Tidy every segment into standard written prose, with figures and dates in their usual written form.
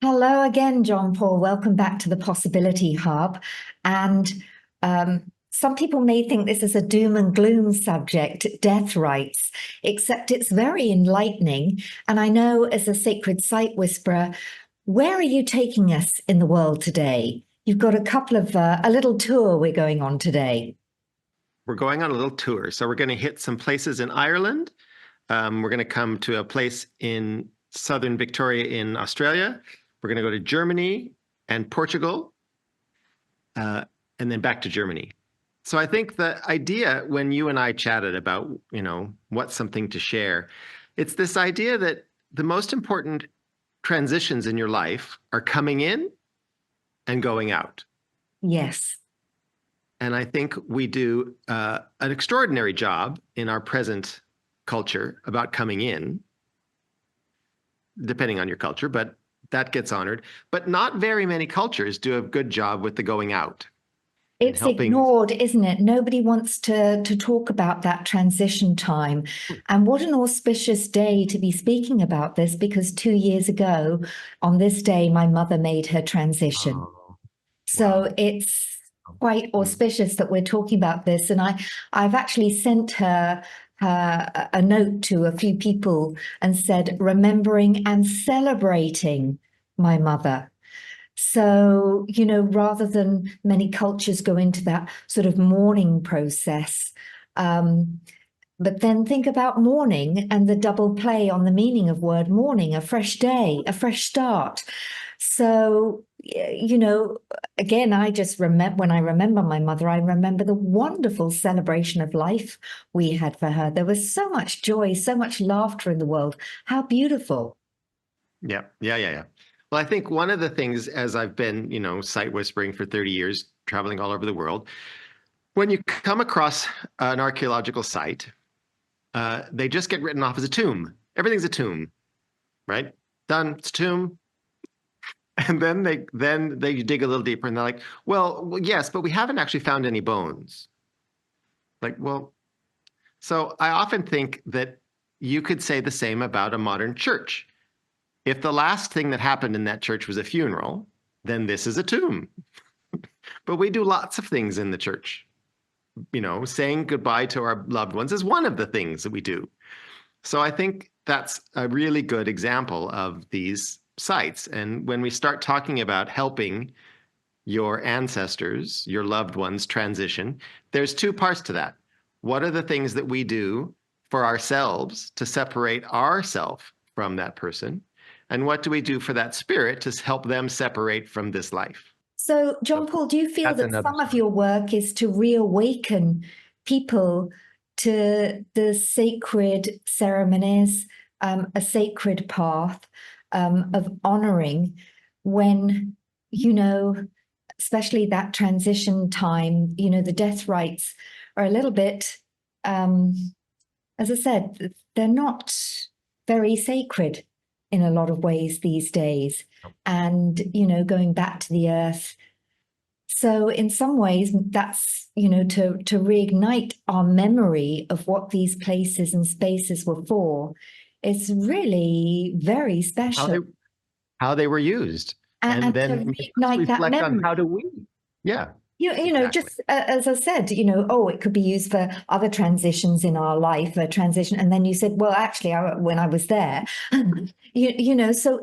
Hello again, John Paul. Welcome back to the Possibility Hub. And some people may think this is a doom and gloom subject, death rites, except it's very enlightening. And I know as a sacred site whisperer, where are you taking us in the world today? You've got a little tour we're going on today. We're going on a little tour. So we're going to hit some places in Ireland. We're going to come to a place in southern Victoria in Australia. We're going to go to Germany and Portugal, and then back to Germany. So I think the idea when you and I chatted about, what's something to share, it's this idea that the most important transitions in your life are coming in and going out. Yes. And I think we do an extraordinary job in our present culture about coming in, depending on your culture, but that gets honored. But not very many cultures do a good job with the going out. It's ignored, isn't it? Nobody wants to talk about that transition time. And what an auspicious day to be speaking about this, because 2 years ago, on this day, my mother made her transition. Oh, So wow. it's quite auspicious that we're talking about this. And I've actually sent her a note to a few people and said, remembering and celebrating my mother. So, rather than many cultures go into that sort of mourning process, but then think about mourning and the double play on the meaning of word morning, a fresh day, a fresh start. So, again, I just remember when I remember my mother, I remember the wonderful celebration of life we had for her. There was so much joy, so much laughter in the world. How beautiful. Yeah. Well, I think one of the things, as I've been, site whispering for 30 years, traveling all over the world, when you come across an archaeological site, they just get written off as a tomb. Everything's a tomb, right? Done, it's a tomb. And then they dig a little deeper and they're like, well, yes, but we haven't actually found any bones. Like, well, so I often think that you could say the same about a modern church. If the last thing that happened in that church was a funeral, then this is a tomb. But we do lots of things in the church. Saying goodbye to our loved ones is one of the things that we do. So I think that's a really good example of these sites. And when we start talking about helping your ancestors, your loved ones transition, there's two parts to that. What are the things that we do for ourselves to separate ourselves from that person? And what do we do for that spirit to help them separate from this life? So, John Paul, do you feel That's that another some of story. your work is to reawaken people to the sacred ceremonies, a sacred path of honoring when, you know, especially that transition time, the death rites are a little bit, as I said, they're not very sacred in a lot of ways these days. And, going back to the earth. So in some ways, that's, to reignite our memory of what these places and spaces were for. It's really very How they special. how they were used, and And to then make us reignite that reflect on memory. how do we. Yeah, exactly. Just as I said, it could be used for other transitions in our life, a transition. And then you said, well, actually, when I was there, so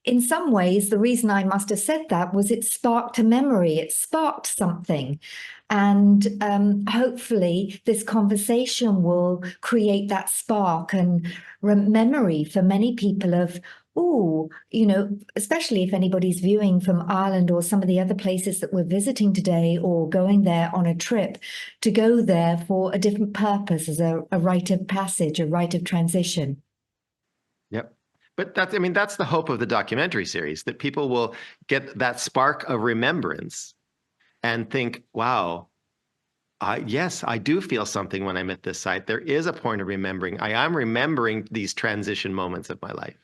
in some ways, the reason I must have said that was it sparked a memory, it sparked something. And hopefully, this conversation will create that spark and memory for many people of, oh, especially if anybody's viewing from Ireland or some of the other places that we're visiting today or going there on a trip, to go there for a different purpose as a rite of passage, a rite of transition. Yep. But that's the hope of the documentary series, that people will get that spark of remembrance and think, wow, yes, I do feel something when I'm at this site. There is a point of remembering. I am remembering these transition moments of my life.